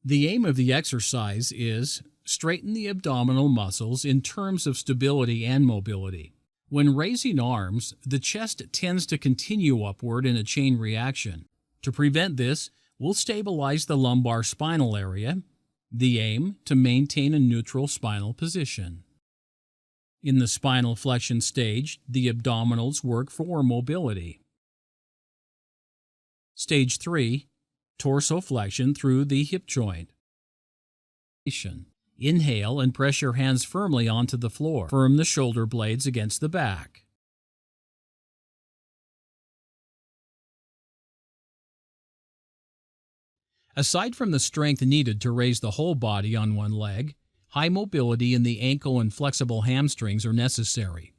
The aim of the exercise is straighten the abdominal muscles in terms of stability and mobility. When raising arms, the chest tends to continue upward in a chain reaction. To prevent this, we'll stabilize the lumbar spinal area. The aim, to maintain a neutral spinal position. In the spinal flexion stage, the abdominals work for mobility. Stage 3. Torsoflexion through the hip joint. Inhale and press your hands firmly onto the floor. Firm the shoulder blades against the back. Aside from the strength needed to raise the whole body on one leg, high mobility in the ankle and flexible hamstrings are necessary.